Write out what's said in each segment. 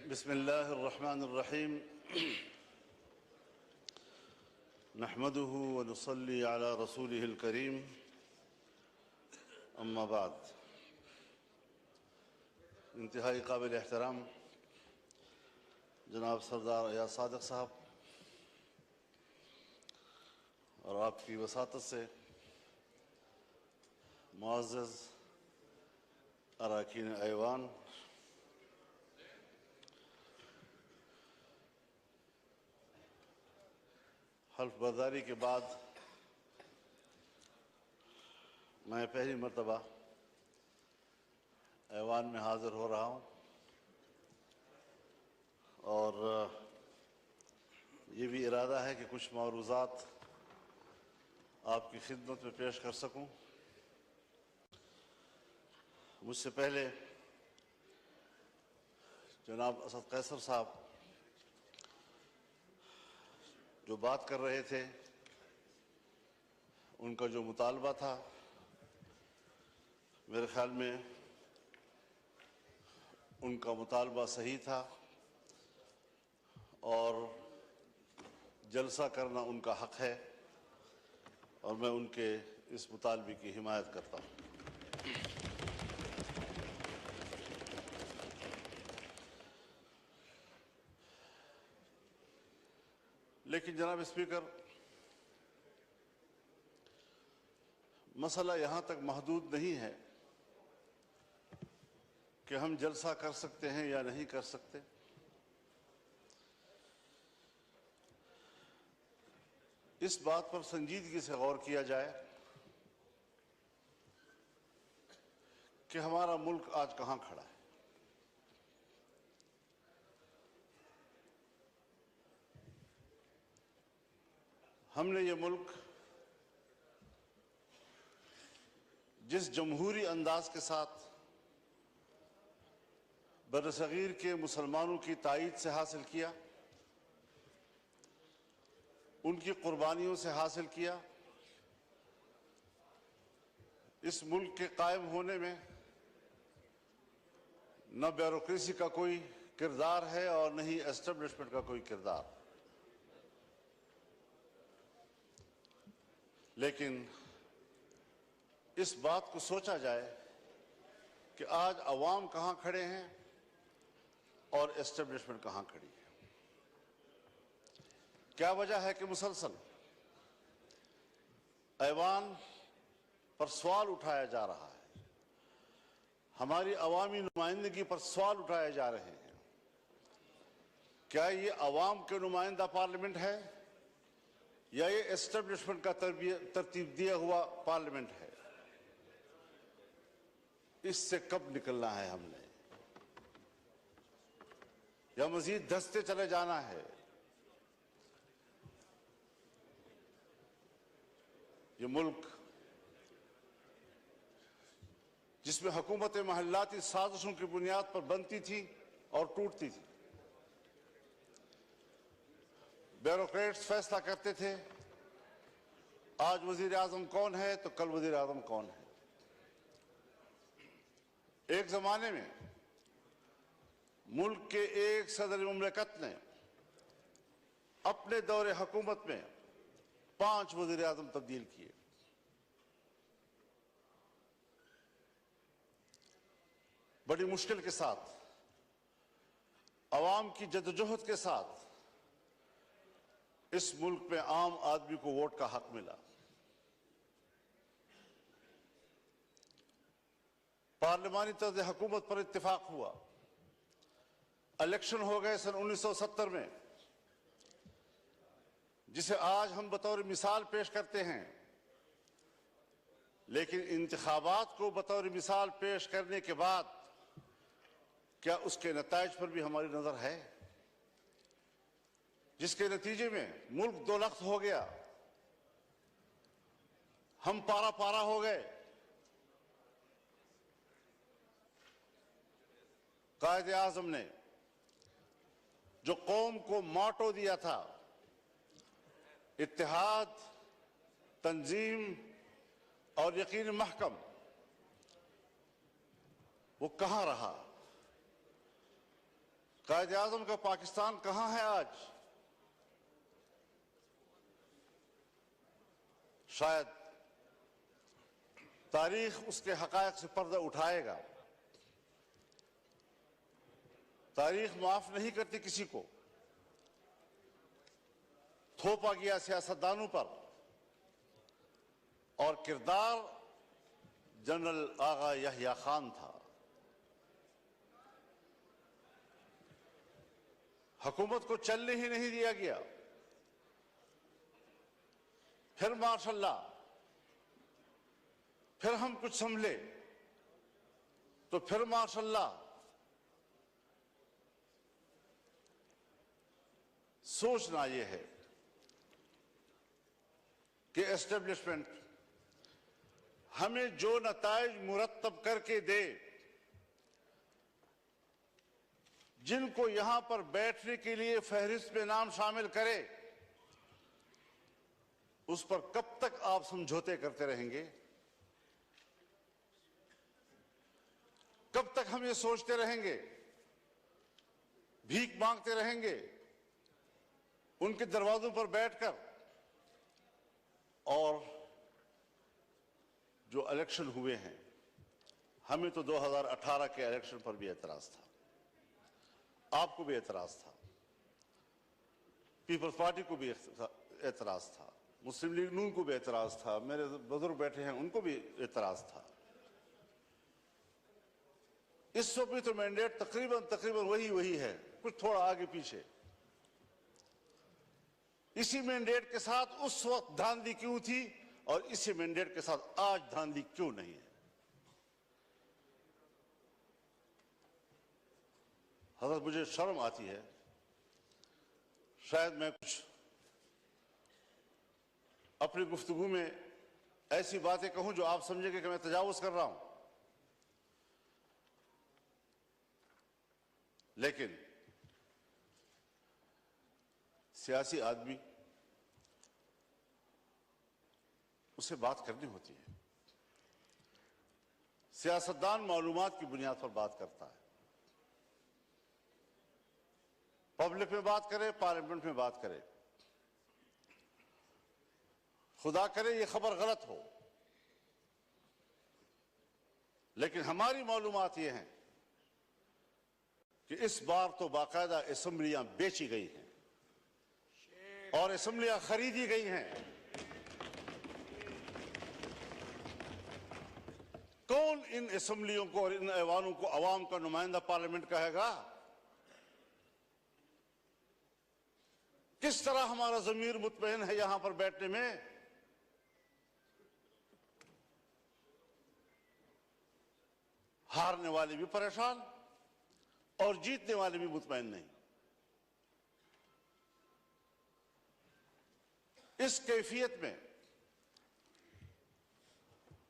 बिस्मिल्लाहिर्रहमानिर्रहीम नहमदुहु व नुसल्ली अला रसूलिहिल करीम अम्मा बाद। इंतहाई काबिल एहतराम जनाब सरदार अयाज सादिक साहब और आपकी वसातत से मुअज़्ज़ज़ अरकान ऐवान, हल्फ बर्दारी के बाद मैं पहली मरतबा ऐवान में हाज़िर हो रहा हूँ और ये भी इरादा है कि कुछ मौरूज़ात आपकी खिदमत में पेश कर सकूँ। मुझसे पहले जनाब असद कैसर साहब जो बात कर रहे थे, उनका जो मुतालबा था मेरे ख्याल में उनका मुतालबा सही था और जलसा करना उनका हक़ है और मैं उनके इस मुतालबे की हिमायत करता हूँ। लेकिन जनाब स्पीकर, मसला यहाँ तक महदूद नहीं है कि हम जलसा कर सकते हैं या नहीं कर सकते। इस बात पर संजीदगी से गौर किया जाए कि हमारा मुल्क आज कहाँ खड़ा है। हमने ये मुल्क जिस जमहूरी अंदाज के साथ बरसगीर के मुसलमानों की ताईद से हासिल किया, उनकी कुर्बानियों से हासिल किया, इस मुल्क के कायम होने में न ब्यूरोक्रेसी का कोई किरदार है और न ही एस्टेब्लिशमेंट का कोई किरदार। लेकिन इस बात को सोचा जाए कि आज अवाम कहाँ खड़े हैं और एस्टेब्लिशमेंट कहाँ खड़ी है। क्या वजह है कि मुसलसल ऐवान पर सवाल उठाया जा रहा है, हमारी अवामी नुमाइंदगी पर सवाल उठाए जा रहे हैं। क्या ये अवाम के नुमाइंदा पार्लियामेंट है या ये एस्टेब्लिशमेंट का तरतीब दिया हुआ पार्लियामेंट है? इससे कब निकलना है हमने, या मजीद धंसते चले जाना है? ये मुल्क जिसमें हुकूमत महल्लाती साजिशों की बुनियाद पर बनती थी और टूटती थी, ब्यूरोक्रेट्स फैसला करते थे आज वजीर आजम कौन है तो कल वजीर आजम कौन है। एक जमाने में मुल्क के एक सदर मुमलिकत ने अपने दौरे हुकूमत में 5 वजीर आजम तब्दील किए। बड़ी मुश्किल के साथ, अवाम की जद्दोजहद के साथ इस मुल्क में आम आदमी को वोट का हक मिला। पार्लिमानी तर्ज हुकूमत पर इत्तेफाक हुआ, इलेक्शन हो गए सन 1970 में, जिसे आज हम बतौर मिसाल पेश करते हैं। लेकिन इंतखाबात को बतौर मिसाल पेश करने के बाद क्या उसके नताइज पर भी हमारी नजर है, जिसके नतीजे में मुल्क दो लख्त हो गया, हम पारा पारा हो गए। कायदे आजम ने जो कौम को मोटो दिया था, इत्तेहाद, तंजीम और यकीन महकम, वो कहां रहा? कायद आजम का पाकिस्तान कहां है आज? शायद तारीख उसके हकायक से पर्दा उठाएगा। तारीख माफ नहीं करती किसी को। थोपा गया सियासतदानों पर और किरदार जनरल आगा यहया खान था। हुकूमत को चलने ही नहीं दिया गया। फिर माशाल्लाह, फिर हम कुछ संभले तो फिर माशाल्लाह सोचना यह है कि एस्टेब्लिशमेंट हमें जो नताइज मुरत्तब करके दे, जिनको यहां पर बैठने के लिए फहरिस्त में नाम शामिल करे, उस पर कब तक आप समझौते करते रहेंगे? कब तक हम ये सोचते रहेंगे, भीख मांगते रहेंगे उनके दरवाजों पर बैठकर? और जो इलेक्शन हुए हैं, हमें तो 2018 के इलेक्शन पर भी एतराज था, आपको भी एतराज था, पीपल्स पार्टी को भी एतराज था, मुस्लिम लीग नून को भी एतराज था, मेरे बुजुर्ग बैठे हैं उनको भी एतराज था। इस वक्त भी तो मैंडेट तकरीबन वही है, कुछ थोड़ा आगे पीछे। इसी मैंडेट के साथ उस वक्त धांधली क्यों थी और इसी मैंडेट के साथ आज धांधली क्यों नहीं है? हज़रत, मुझे शर्म आती है, शायद मैं कुछ अपनी गुफ्तगू में ऐसी बातें कहूं जो आप समझेंगे कि मैं तजावुज कर रहा हूं, लेकिन सियासी आदमी, उसे बात करनी होती है। सियासतदान मालूमात की बुनियाद पर बात करता है, पब्लिक में बात करे, पार्लियामेंट में बात करे। खुदा करे ये खबर गलत हो, लेकिन हमारी मालूमात ये हैं कि इस बार तो बाकायदा असेंबलियां बेची गई हैं और असेंबलियां खरीदी गई हैं। कौन इन असेंबलियों को और इन ऐवानों को अवाम का नुमाइंदा पार्लियामेंट कहेगा? किस तरह हमारा ज़मीर मुतमईन है यहां पर बैठने में? हारने वाले भी परेशान और जीतने वाले भी मुतमईन नहीं। इस कैफियत में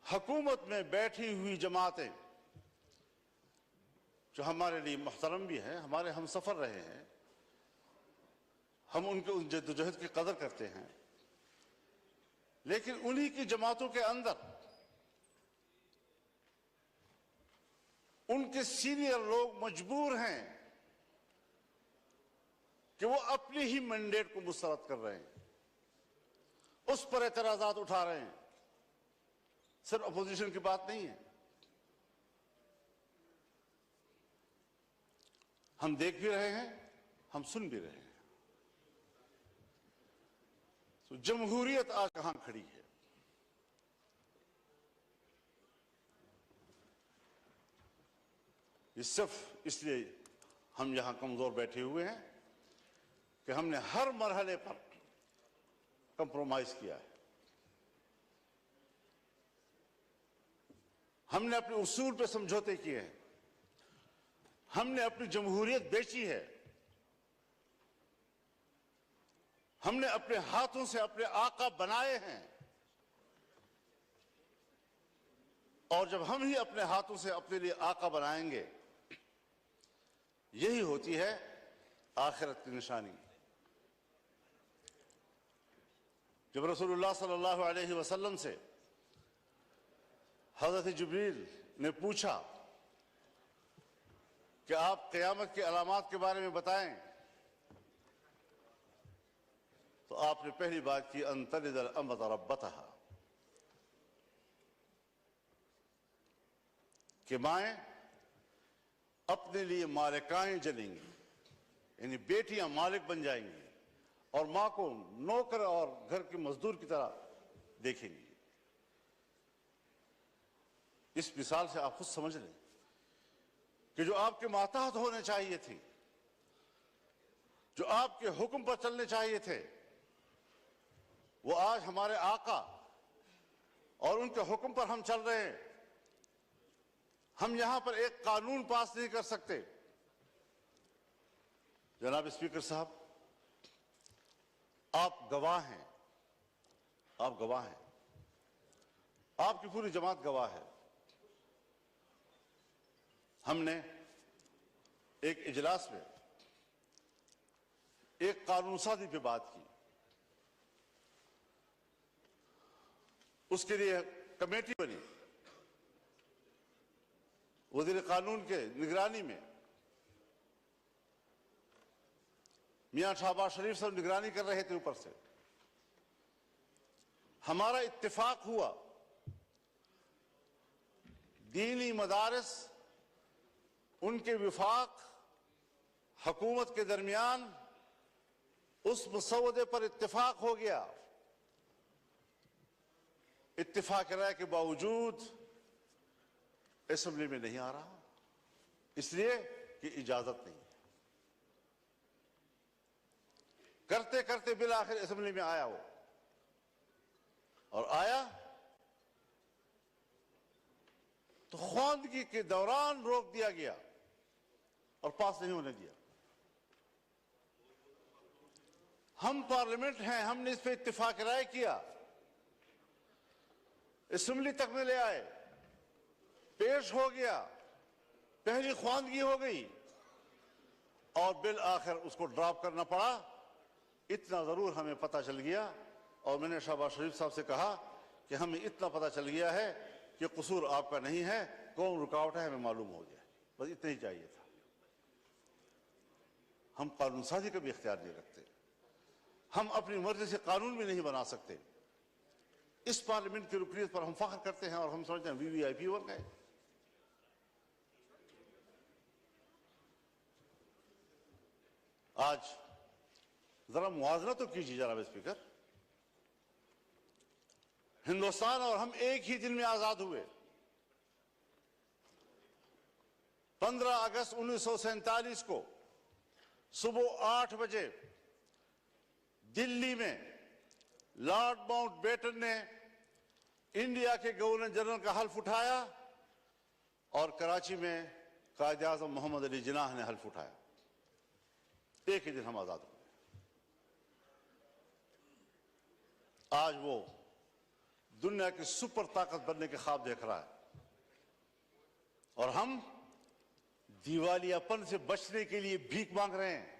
हुकूमत में बैठी हुई जमातें, जो हमारे लिए मुहतरम भी हैं, हमारे हमसफर रहे हैं, हम उनके उन जद्दोजहद की कदर करते हैं, लेकिन उन्हीं की जमातों के अंदर उनके सीनियर लोग मजबूर हैं कि वो अपनी ही मैंडेट को मुस्तरद कर रहे हैं, उस पर एतराजात उठा रहे हैं। सिर्फ अपोजिशन की बात नहीं है, हम देख भी रहे हैं, हम सुन भी रहे हैं। तो जमहूरियत आज कहां खड़ी है? ये सिर्फ इसलिए हम यहां कमजोर बैठे हुए हैं कि हमने हर मरहले पर कंप्रोमाइज किया है। हमने अपने उसूल पे समझौते किए हैं, हमने अपनी जमहूरियत बेची है, हमने अपने हाथों से अपने आका बनाए हैं, और जब हम ही अपने हाथों से अपने लिए आका बनाएंगे, यही होती है आखिरत की निशानी। जब रसूलुल्लाह सल्लल्लाहु अलैहि वसल्लम से हज़रत जिब्रील ने पूछा कि आप क़यामत की अलामात के बारे में बताएं, तो आपने पहली बात की अंतलिदल अमत रब्बतहा, कि माएं अपने लिए मालिकाएं जनेंगी, यानी बेटियां मालिक बन जाएंगी और मां को नौकर और घर के मजदूर की तरह देखेंगी। इस मिसाल से आप खुद समझ लें कि जो आपके मातहत होने चाहिए थे, जो आपके हुक्म पर चलने चाहिए थे, वो आज हमारे आका और उनके हुक्म पर हम चल रहे हैं। हम यहां पर एक कानून पास नहीं कर सकते। जनाब स्पीकर साहब, आप गवाह हैं, आप गवाह हैं, आपकी पूरी जमात गवाह है। हमने एक इजलास में एक कानून साजी पे बात की, उसके लिए कमेटी बनी, वजीर कानून के निगरानी में मियां शहबाज शरीफ साहब निगरानी कर रहे थे ऊपर से। हमारा इत्तेफाक हुआ दीनी मदारिस, उनके विफाक हुकूमत के दरमियान उस मसौदे पर इत्तेफाक हो गया। इत्तेफाक राय के बावजूद असेंबली में नहीं आ रहा, इसलिए कि इजाजत नहीं है। करते करते बिल आखिर असेंबली में आया वो, और आया तो ख्वांदगी के दौरान रोक दिया गया और पास नहीं होने दिया। हम पार्लियामेंट हैं, हमने इस पर इत्तेफाक राय किया, असेंबली तक में ले आए, पेश हो गया, पहली ख्वांदगी हो गई और बिल आखिर उसको ड्रॉप करना पड़ा। इतना जरूर हमें पता चल गया, और मैंने शहबाज शरीफ साहब से कहा कि हमें इतना पता चल गया है कि कसूर आपका नहीं है, कौन रुकावट है हमें मालूम हो जाए, बस इतना ही चाहिए था। हम कानून साजी का भी इख्तियार नहीं रखते, हम अपनी मर्जी से कानून भी नहीं बना सकते। इस पार्लियामेंट की रुकनीत पर हम फख्र करते हैं और हम समझते हैं वीवीआईपी बन गए। आज जरा मुआवजा तो कीजिए जनाब स्पीकर, हिंदुस्तान और हम एक ही दिन में आजाद हुए। 15 अगस्त 1947 को सुबह 8 बजे दिल्ली में लॉर्ड माउंटबेटन ने इंडिया के गवर्नर जनरल का हल्फ उठाया और कराची में कायद आज़म मोहम्मद अली जिन्नाह ने हल्फ उठाया। एक ही दिन हम आजाद हुए। आज वो दुनिया की सुपर ताकत बनने के ख्वाब देख रहा है और हम दिवालियापन से बचने के लिए भीख मांग रहे हैं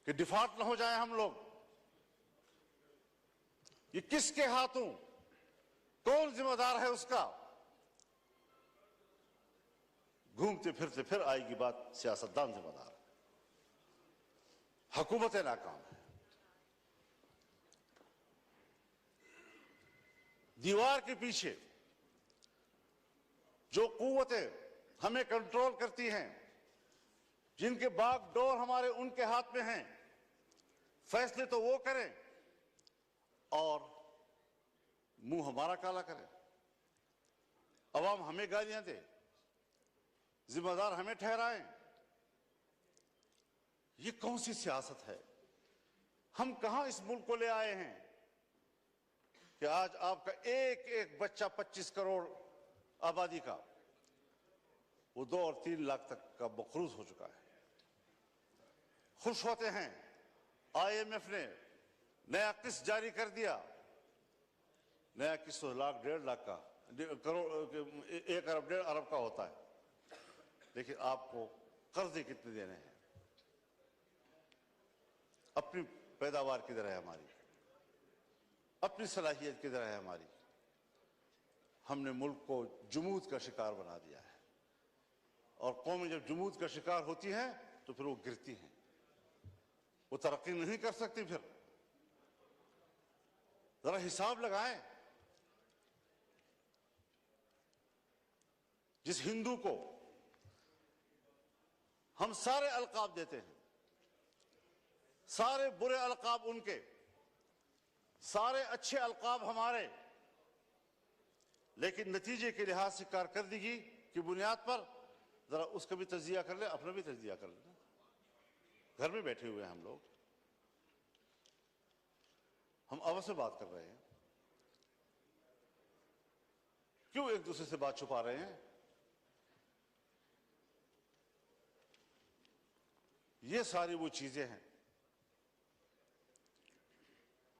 कि डिफॉल्ट न हो जाए हम लोग। ये किसके हाथों, कौन जिम्मेदार है उसका? घूमते फिरते फिर आएगी बात, सियासतदान जिम्मेदार है, हुकूमत नाकाम है। दीवार के पीछे जो कुव्वतें हमें कंट्रोल करती हैं, जिनके बागडोर हमारे उनके हाथ में हैं, फैसले तो वो करें और मुंह हमारा काला करें, अवाम हमें गालियां दे, जिम्मेदार हमें ठहराएं। ये कौन सी सियासत है? हम कहां इस मुल्क को ले आए हैं कि आज आपका एक एक बच्चा 25 करोड़ आबादी का वो 2 और 3 लाख तक का मकरूज हो चुका है। खुश होते हैं IMF ने नया किस्त जारी कर दिया, नया किस्त 1 लाख 1.5 लाख का करोड़ 1 अरब 1.5 अरब का होता है, लेकिन आपको कर्जे कितने देने हैं? अपनी पैदावार किधर है हमारी, अपनी सलाहियत किधर है हमारी? हमने मुल्क को जुमूद का शिकार बना दिया है और कौमें जब जमूद का शिकार होती हैं तो फिर वो गिरती हैं, वो तरक्की नहीं कर सकती। फिर जरा हिसाब लगाएं, जिस हिंदू को हम सारे अलकाब देते हैं, सारे बुरे अलकाब उनके, सारे अच्छे अलकाब हमारे, लेकिन नतीजे के लिहाज से कारकर्दगी की बुनियाद पर जरा उसका भी तजिया कर ले, अपना भी तजिया कर ले। घर में बैठे हुए हैं हम लोग, हम अवश्य से बात कर रहे हैं, क्यों एक दूसरे से बात छुपा रहे हैं? ये सारी वो चीजें हैं।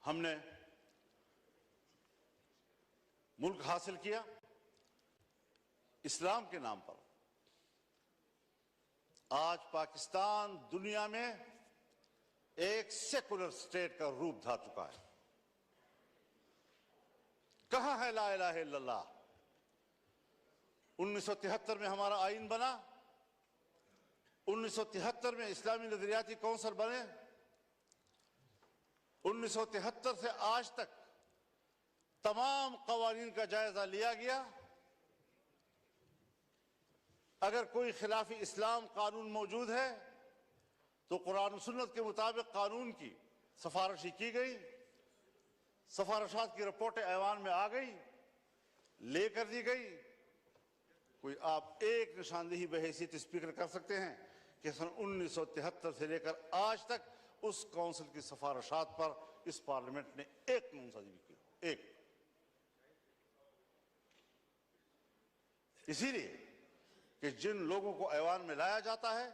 हमने मुल्क हासिल किया इस्लाम के नाम पर। आज पाकिस्तान दुनिया में एक सेकुलर स्टेट का रूप धा चुका है। कहां है ला इलाहा इल्लल्लाह? 1973 में हमारा आईन बना, 1973 में इस्लामी नजरियाती कौंसिल बने, 1973 से आज तक तमाम कवानीन का जायजा लिया गया। अगर कोई खिलाफी इस्लाम कानून मौजूद है तो कुरान सुन्नत के मुताबिक कानून की सिफारिश की गई, सिफारिशात की रिपोर्टें ऐवान में आ गई, लेकर दी गई। कोई आप एक निशानदेही बहैसियत स्पीकर कर सकते हैं कि सन 1973 से लेकर आज तक उस काउंसिल की सिफारिशात पर इस पार्लियामेंट ने एक कानूनसाजी भी की? एक। इसीलिए कि जिन लोगों को ऐवान में लाया जाता है,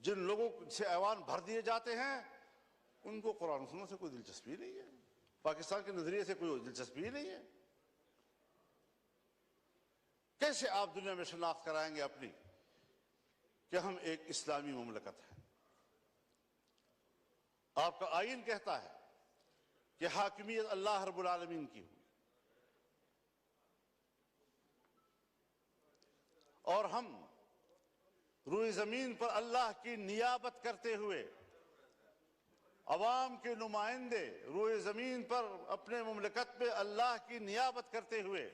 जिन लोगों से ऐवान भर दिए जाते हैं, उनको कुरान सुन्नत से कोई दिलचस्पी नहीं है, पाकिस्तान के नजरिए से कोई दिलचस्पी नहीं है। कैसे आप दुनिया में शनाख्त कराएंगे अपनी कि हम एक इस्लामी मुमलकत है? आपका आईन कहता है कि हाकिमियत अल्लाह रब्बुल आलमीन की हुई, और हम रूए जमीन पर अल्लाह की नियाबत करते हुए, अवाम के नुमाइंदे रूए जमीन पर अपने मुमलकत में अल्लाह की नियाबत करते हुए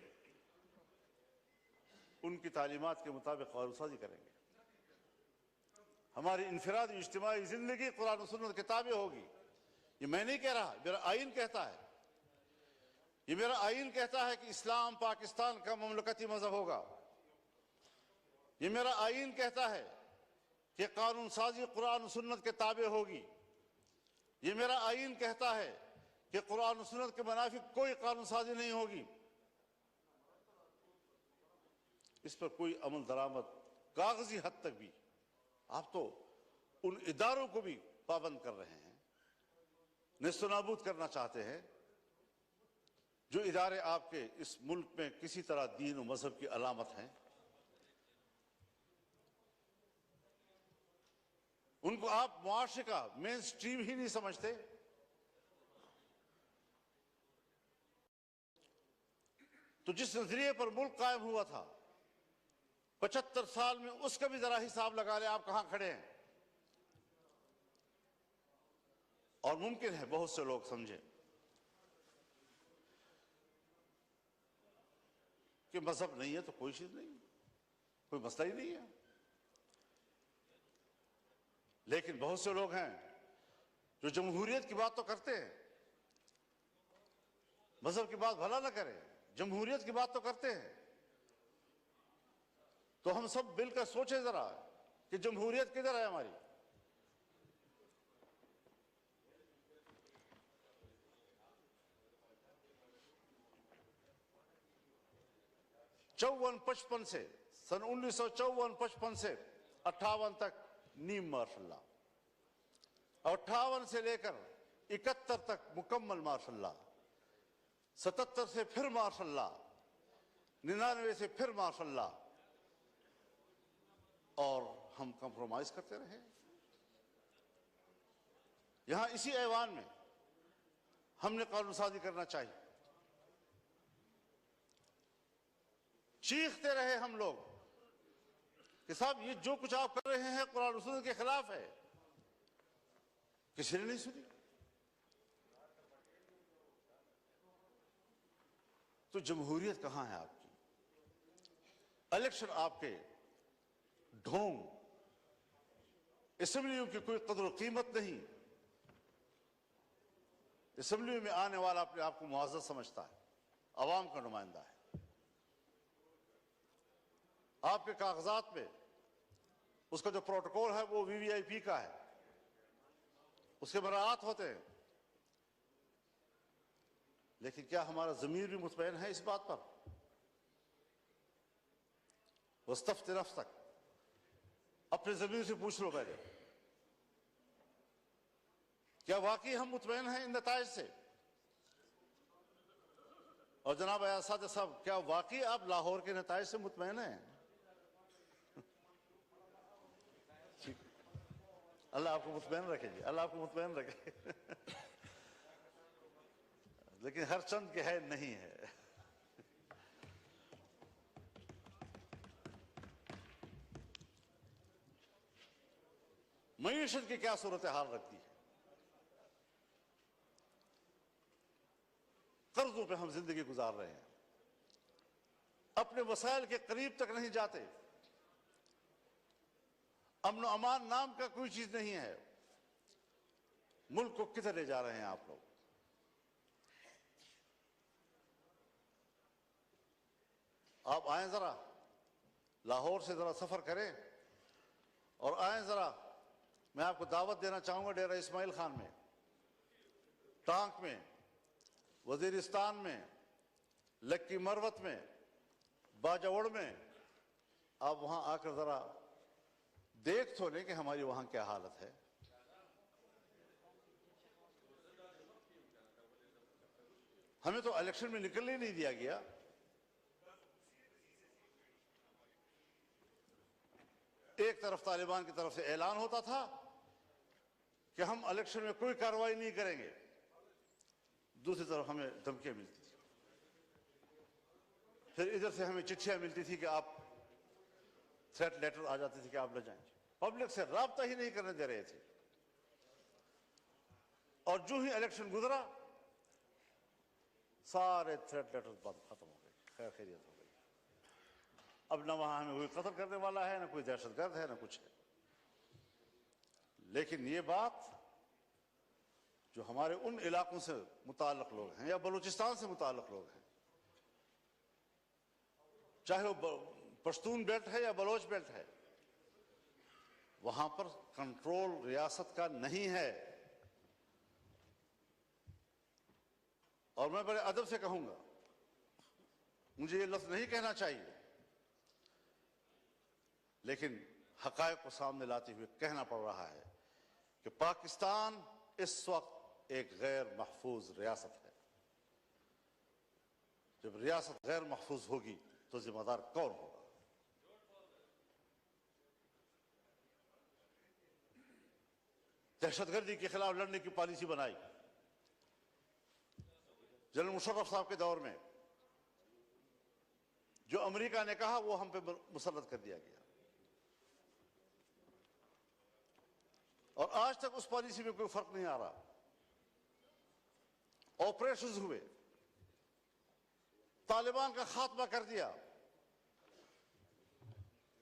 उनकी तालीमात के मुताबिक कानूनसाजी करेंगे। हमारी इनफरादी इज्तिमाई जिंदगी कुरान और सुन्नत किताबें होगी। ये मैं नहीं कह रहा, मेरा आईन कहता है। ये मेरा आईन कहता है कि इस्लाम पाकिस्तान का मुमलकती मजहब होगा। ये मेरा आईन कहता है कि कानून साजी कुरान और सुन्नत के ताबे होगी। ये मेरा आईन कहता है कि कुरान और सुन्नत के मुनाफिक कोई कानून साजी नहीं होगी। इस पर कोई अमल दरामद कागजी हद तक भी आप तो उन इदारों को भी पाबंद कर रहे हैं, नेस्तनाबूद करना चाहते हैं जो इदारे आपके इस मुल्क में किसी तरह दीन और मजहब की अलामत हैं। उनको आप मुआशरे का मेन स्ट्रीम ही नहीं समझते। तो जिस नजरिए पर मुल्क कायम हुआ था 75 साल में, उसका भी जरा हिसाब लगा ले आप कहां खड़े हैं। और मुमकिन है बहुत से लोग समझे कि मजहब नहीं है तो कोई चीज नहीं, कोई मसला ही नहीं है। लेकिन बहुत से लोग हैं जो जमहूरियत की बात तो करते हैं, मजहब की बात भला ना करें, जमहूरियत की बात तो करते हैं। तो हम सब मिलकर सोचें जरा कि जमहूरियत किधर है हमारी। सन 1954-55 से 58 तक नीम मार्शल लॉ, 58 से लेकर 71 तक मुकम्मल मार्शल लॉ, 77 से फिर मार्शल लॉ, 99 से फिर मार्शल लॉ, और हम कंप्रोमाइज करते रहे। यहां इसी ऐवान में हमने कानून साजी करना चाहिए। चीखते रहे हम लोग कि साहब ये जो कुछ आप कर रहे हैं कुरान और सुन्नत के खिलाफ है। किसी ने नहीं सुनी। तो जमहूरियत कहां है आपकी? इलेक्शन आपके ढोंग, असेंबलियों की कोई कदर कीमत नहीं। असेंबलियों में आने वाला अपने आप को मुआज़्ज़ज़ समझता है, अवाम का नुमाइंदा है। आपके कागजात में उसका जो प्रोटोकॉल है वो वीवीआईपी का है, उसके मराआत होते हैं। लेकिन क्या हमारा ज़मीर भी मुतमईन है इस बात पर? वस्तफ्ति नफ्सक, अपने ज़मीर से पूछ लो पहले, क्या वाकई हम मुतमईन हैं इन नताइज से? और जनाब अयाज़ साहब, क्या वाकई आप लाहौर के नताइज से मुतमईन हैं? अल्लाह आपको मुतमईन रखे जी, अल्लाह आपको मुतमईन रखे। लेकिन हर चंद के है नहीं है। मईशत की क्या सूरत हाल रखती है? कर्जों पे हम जिंदगी गुजार रहे हैं, अपने वसाइल के करीब तक नहीं जाते। अमन अमान नाम का कोई चीज नहीं है। मुल्क को किधर ले जा रहे हैं आप लोग? आप आए जरा, लाहौर से जरा सफर करें और आए जरा। मैं आपको दावत देना चाहूंगा डेरा इस्माइल खान में, टांक में, वजीरिस्तान में, लक्की मरवत में, बाजावड़ में। आप वहां आकर जरा देख तो लें कि हमारी वहां क्या हालत है। हमें तो इलेक्शन में निकलने ही नहीं दिया गया। एक तरफ तालिबान की तरफ से ऐलान होता था कि हम इलेक्शन में कोई कार्रवाई नहीं करेंगे, दूसरी तरफ हमें धमकियां मिलती थी। फिर इधर से हमें चिट्ठियां मिलती थी कि आप, थ्रेट लेटर आ जाती थी कि आप न जाएं। पब्लिक से राब्ता ही नहीं करने दे रहे थे। और जो ही इलेक्शन गुजरा, सारे थ्रेट लेटर खत्म हो गए, खैर खैरियत हो गई। अब न वहां हमें कोई कत्ल करने वाला है, न कोई दहशतगर्द है, न कुछ है। लेकिन ये बात जो हमारे उन इलाकों से मुताल्लिक लोग हैं या बलूचिस्तान से मुताल्लिक लोग हैं, चाहे वो पश्तून बेल्ट है या बलोच बेल्ट है, वहां पर कंट्रोल रियासत का नहीं है। और मैं बड़े अदब से कहूंगा, मुझे ये लफ्ज नहीं कहना चाहिए, लेकिन हकायक को सामने लाते हुए कहना पड़ रहा है कि पाकिस्तान इस वक्त एक गैर महफूज रियासत है। जब रियासत गैर महफूज होगी तो जिम्मेदार कौन होगा? दहशतगर्दी के खिलाफ लड़ने की पॉलिसी बनाई जनरल मुशर्रफ साहब के दौर में। जो अमेरिका ने कहा वो हम पे मुसल्लत कर दिया गया, और आज तक उस पॉलिसी में कोई फर्क नहीं आ रहा। ऑपरेशंस हुए, तालिबान का खात्मा कर दिया,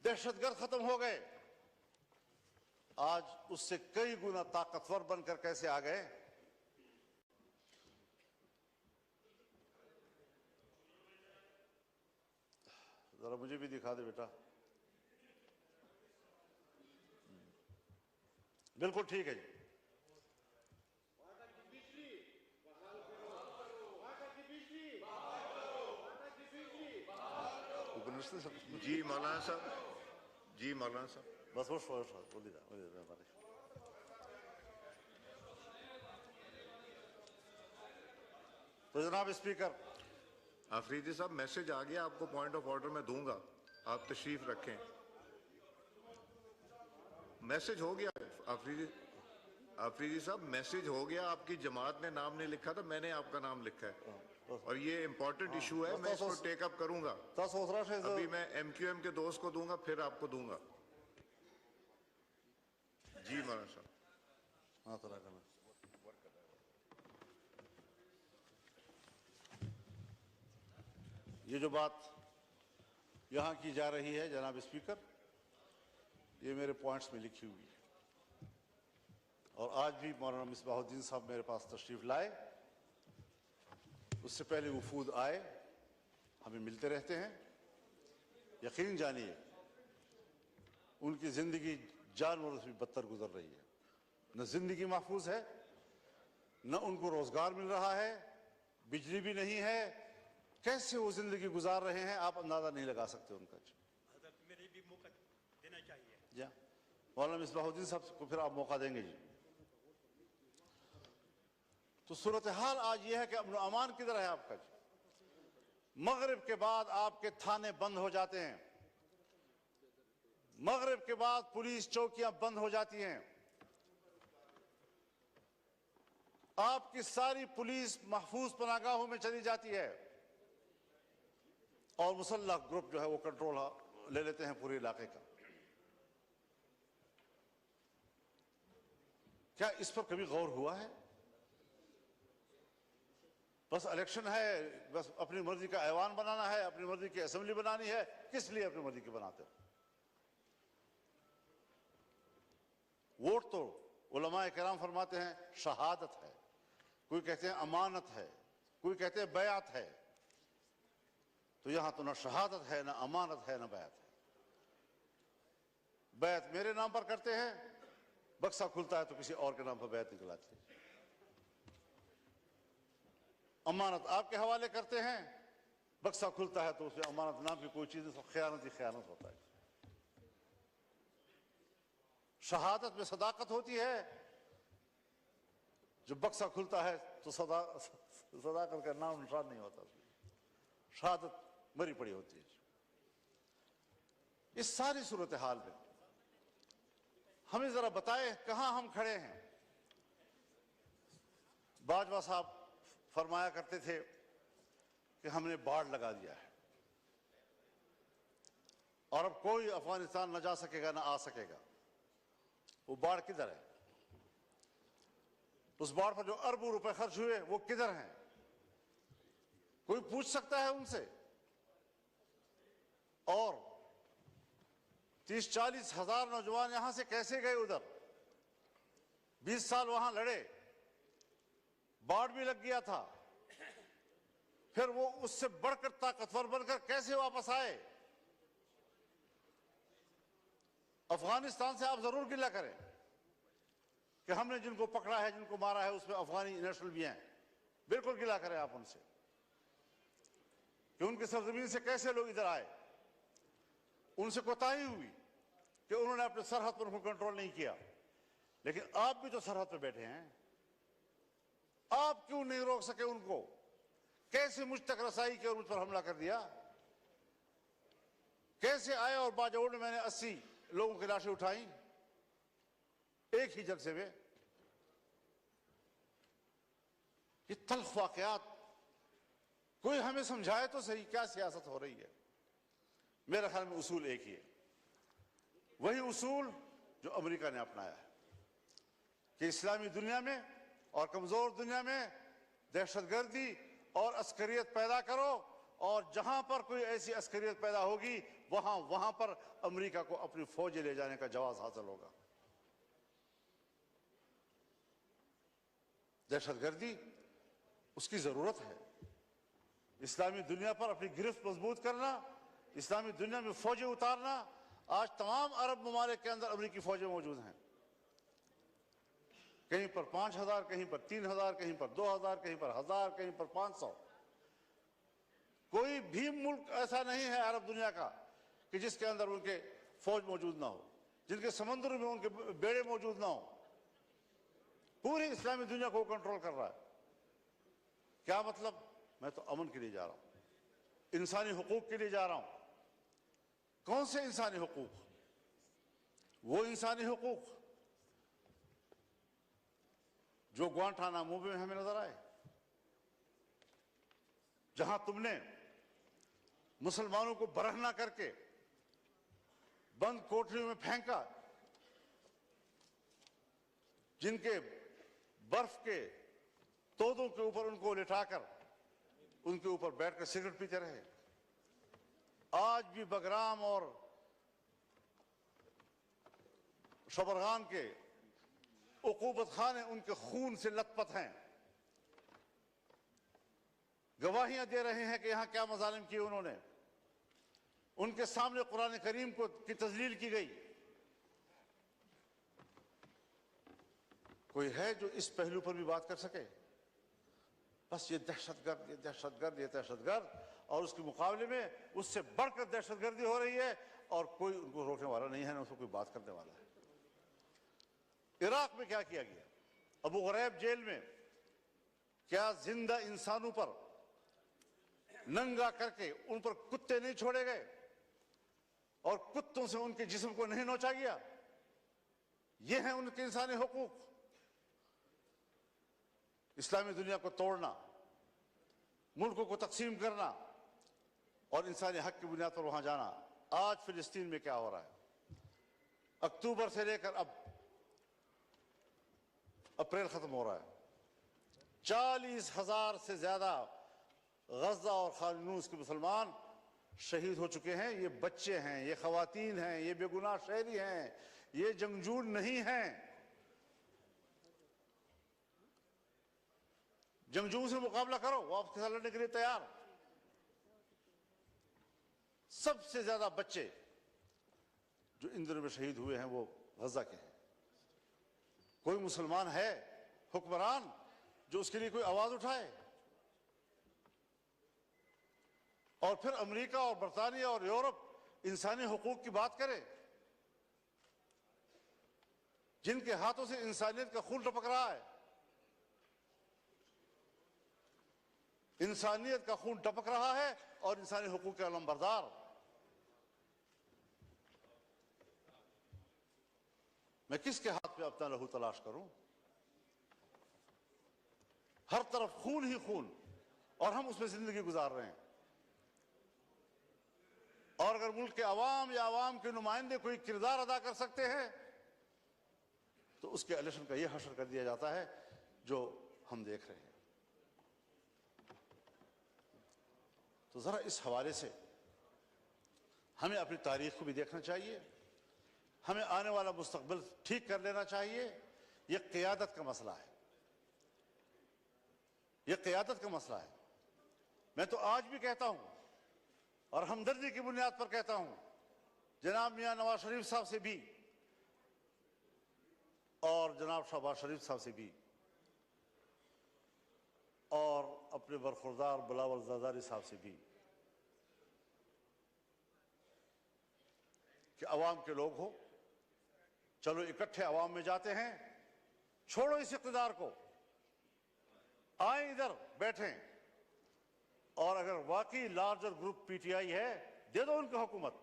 दहशतगर्द खत्म हो गए। आज उससे कई गुना ताकतवर बनकर कैसे आ गए? जरा मुझे भी दिखा दे बेटा। बिल्कुल ठीक है जी। जी मौलाना साहब, जी मौलाना साहब, बस वो बोलिए हमारे। तो जनाब स्पीकर, आफरीदी साहब मैसेज आ गया, आपको पॉइंट ऑफ ऑर्डर में दूंगा, आप तशरीफ रखें। मैसेज हो गया आफरीदी साहब, मैसेज हो गया। आपकी जमात ने नाम नहीं लिखा था, मैंने आपका नाम लिखा है, और ये इंपॉर्टेंट इशू है। मैं इसको टेकअप करूंगा। अभी मैं MQM के दोस्त को दूंगा, फिर आपको दूंगा। हाँ थोड़ा करना। ये जो बात यहाँ की जा रही है जनाब स्पीकर, ये मेरे पॉइंट्स में लिखी हुई है और आज भी मौलाना मिसबाहुद्दीन साहब मेरे पास तशरीफ लाए, उससे पहले वफूद आए, हमें मिलते रहते हैं। यकीन जानिए उनकी जिंदगी जानवरों से भी बदतर गुजर रही है। न जिंदगी महफूज है, न उनको रोजगार मिल रहा है, बिजली भी नहीं है। कैसे वो जिंदगी गुजार रहे हैं आप अंदाजा नहीं लगा सकते उनका। मेरे भी मौका देना चाहिए। जी मौलाना मिसबाहुद्दीन साहब को फिर आप मौका देंगे जी। तो सूरत हाल आज यह है कि अमन अमान किधर है आपका जी? मगरिब के बाद आपके थाने बंद हो जाते हैं, मगरिब के बाद पुलिस चौकियां बंद हो जाती हैं, आपकी सारी पुलिस महफूज पनाहगाहों में चली जाती है और मुसल्लह ग्रुप जो है वो कंट्रोल ले लेते हैं पूरे इलाके का। क्या इस पर कभी गौर हुआ है? बस इलेक्शन है, बस अपनी मर्जी का ऐवान बनाना है, अपनी मर्जी की असेंबली बनानी है। किस लिए अपनी मर्जी की बनाते हो? वोट तो उलमाए किराम फरमाते हैं शहादत है, कोई कहते हैं अमानत है, कोई कहते हैं बयात है। तो यहां तो ना शहादत है, ना अमानत है, ना बयात है। बैत मेरे नाम पर करते हैं, बक्सा खुलता है तो किसी और के नाम पर बैत निकलाते हैं। अमानत आपके हवाले करते हैं, बक्सा खुलता है तो उसमें अमानत नाम की कोई चीज, खयानत ही खयानत होता है। शहादत में सदाकत होती है, जब बक्सा खुलता है तो सदाकत का नाम निशान नहीं होता, शहादत मरी पड़ी होती है। इस सारी सूरत हाल में हमें जरा बताए कहां हम खड़े हैं। बाजवा साहब फरमाया करते थे कि हमने बाढ़ लगा दिया है और अब कोई अफगानिस्तान न जा सकेगा न आ सकेगा। वो बाढ़ किधर है? उस बाढ़ पर जो अरबों रुपए खर्च हुए वो किधर हैं? कोई पूछ सकता है उनसे? और 30-40 हजार नौजवान यहां से कैसे गए उधर? 20 साल वहां लड़े, बाढ़ भी लग गया था, फिर वो उससे बढ़कर ताकतवर बनकर कैसे वापस आए? अफगानिस्तान से आप जरूर गिला करें कि हमने जिनको पकड़ा है, जिनको मारा है, उसमें अफगानी नेशनल भी हैं। बिल्कुल गिला करें आप उनसे कि उनकी सरजमीन से कैसे लोग इधर आए। उनसे कोताही हुई कि उन्होंने अपने सरहद पर उनको कंट्रोल नहीं किया, लेकिन आप भी तो सरहद पर बैठे हैं, आप क्यों नहीं रोक सके उनको? कैसे मुझ तक रसाई की और मुझ पर हमला कर दिया? कैसे आए और बाजौड़ में मैंने 80 लोगों की लाशें उठाई एक ही जलसे में? ये तल्ख वाकयात कोई हमें समझाए तो सही, क्या सियासत हो रही है? मेरे ख्याल में उसूल एक ही है, वही उसूल जो अमेरिका ने अपनाया है कि इस्लामी दुनिया में और कमजोर दुनिया में दहशतगर्दी और अस्करियत पैदा करो, और जहां पर कोई ऐसी अस्करियत पैदा होगी वहां पर अमेरिका को अपनी फौजें ले जाने का जवाब हासिल होगा। दहशतगर्दी उसकी जरूरत है। इस्लामी दुनिया पर अपनी गिरफ्त मजबूत करना, इस्लामी दुनिया में फौजें उतारना। आज तमाम अरब ममालिक के अंदर अमेरिकी फौजें मौजूद हैं, कहीं पर 5000, कहीं पर 3000, कहीं पर 2000, कहीं पर 1000, कहीं पर 500। कोई भी मुल्क ऐसा नहीं है अरब दुनिया का कि जिसके अंदर उनके फौज मौजूद ना हो, जिनके समंदर में उनके बेड़े मौजूद ना हो। पूरी इस्लामी दुनिया को कंट्रोल कर रहा है। क्या मतलब? मैं तो अमन के लिए जा रहा हूं, इंसानी हुकूक के लिए जा रहा हूं। कौन से इंसानी हुकूक? वो इंसानी हुकूक जो ग्वांटानामो में हमें नजर आए, जहां तुमने मुसलमानों को बरहना करके बंद कोठरियों में फेंका, जिनके बर्फ के तोदों के ऊपर उनको लिटाकर उनके ऊपर बैठकर सिगरेट पीते रहे। आज भी बगराम और शबरगान के उकूबत खाने उनके खून से लथपथ हैं। गवाहियां दे रहे हैं कि यहां क्या मजालिम किए उन्होंने। उनके सामने कुरान करीम की तजलील की गई। कोई है जो इस पहलू पर भी बात कर सके? बस ये दहशतगर्द, ये दहशतगर्द, ये दहशतगर्द, और उसके मुकाबले में उससे बढ़कर दहशतगर्दी हो रही है और कोई उनको रोकने वाला नहीं है, ना उसको कोई बात करने वाला है। इराक में क्या किया गया? अबू गरैब जेल में क्या जिंदा इंसानों पर नंगा करके उन पर कुत्ते नहीं छोड़े गए और कुत्तों से उनके जिस्म को नहीं नोचा गया? ये हैं उनके इंसानी हुकूक। इस्लामी दुनिया को तोड़ना, मुल्कों को तकसीम करना और इंसानी हक की बुनियाद पर वहां जाना। आज फिलिस्तीन में क्या हो रहा है? अक्टूबर से लेकर अब अप्रैल खत्म हो रहा है, 40,000 से ज्यादा गजा और खान यूनुस के मुसलमान शहीद हो चुके हैं। ये बच्चे हैं, ये खवातीन हैं, ये बेगुनाह शहरी हैं, ये जंगजू नहीं हैं। जंगजू से मुकाबला करो, वो आपके साथ लड़ने के लिए तैयार। सबसे ज्यादा बच्चे जो इन दिनों में शहीद हुए हैं वो गजा के हैं। कोई मुसलमान है हुक्मरान जो उसके लिए कोई आवाज उठाए? और फिर अमेरिका और बरतानिया और यूरोप इंसानी हुकूक की बात करे, जिनके हाथों से इंसानियत का खून टपक रहा है। इंसानियत का खून टपक रहा है और इंसानी हुकूक के अलमबरदार। मैं किसके हाथ में अपना लहू तलाश करूं? हर तरफ खून ही खून और हम उसमें जिंदगी गुजार रहे हैं। और अगर मुल्क के अवाम या अवाम के नुमाइंदे कोई किरदार अदा कर सकते हैं तो उसके इलेक्शन का यह हशर कर दिया जाता है जो हम देख रहे हैं। तो जरा इस हवाले से हमें अपनी तारीख को भी देखना चाहिए, हमें आने वाला मुस्तकबिल ठीक कर लेना चाहिए। यह क़ियादत का मसला है, यह क़ियादत का मसला है। मैं तो आज भी कहता हूं और हमदर्दी की बुनियाद पर कहता हूं, जनाब मियां नवाज शरीफ साहब से भी और जनाब शहबाज शरीफ साहब से भी और अपने बरखुरदार बिलावल ज़रदारी साहब से भी कि अवाम के लोग हो, चलो इकट्ठे अवाम में जाते हैं, छोड़ो इस इक़्तिदार को, आए इधर बैठें और अगर वाकई लार्जर ग्रुप पीटीआई है दे दो उनको हुकूमत।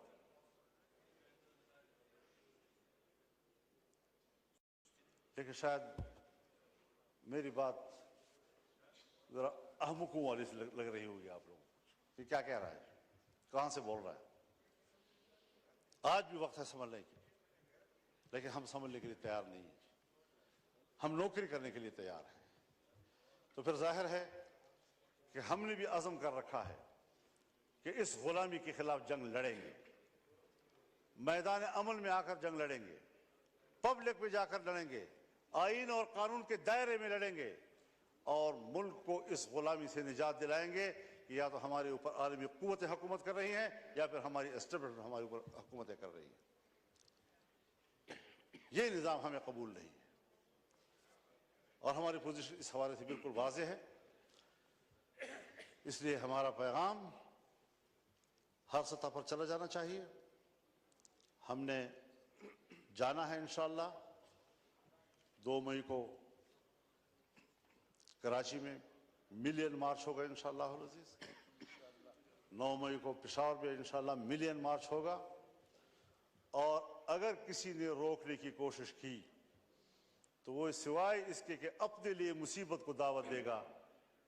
लेकिन शायद मेरी बात जरा अहमुकों वाली से लग रही होगी आप लोगों को कि क्या कह रहा है, कहां से बोल रहा है। आज भी वक्त है समझने की, लेकिन हम समझने के लिए तैयार नहीं है। हम नौकरी करने के लिए तैयार हैं। तो फिर जाहिर है कि हमने भी अज़म कर रखा है कि इस गुलामी के खिलाफ जंग लड़ेंगे, मैदान अमल में आकर जंग लड़ेंगे, पब्लिक में जाकर लड़ेंगे, आईन और कानून के दायरे में लड़ेंगे और मुल्क को इस गुलामी से निजात दिलाएंगे कि या तो हमारे ऊपर आलमी कुव्वतें हुकूमत कर रही हैं या फिर हमारी एस्टेब्लिशमेंट हमारे ऊपर हुकूमतें कर रही हैं। ये निज़ाम हमें कबूल नहीं है और हमारी पोजीशन इस हवाले से बिल्कुल वाज़ेह है। इसलिए हमारा पैगाम हर सतह पर चला जाना चाहिए। हमने जाना है इंशाअल्लाह 2 मई को कराची में मिलियन मार्च होगा इंशाअल्लाह अज़ीज़। 9 मई को पेशावर में इंशाअल्लाह मिलियन मार्च होगा और अगर किसी ने रोकने की कोशिश की तो वो सिवाय इसके कि अपने लिए मुसीबत को दावत देगा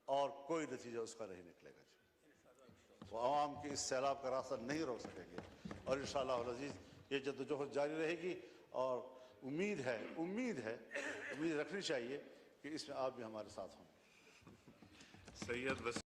और कोई नतीजा उसका नहीं निकलेगा। वो आवाम के इस सैलाब का रास्ता नहीं रोक सकेंगे और इंशाअल्लाह अज़ीज़ ये जद्दोजहद जारी रहेगी। और उम्मीद रखनी चाहिए कि इसमें आप भी हमारे साथ हों। सैयद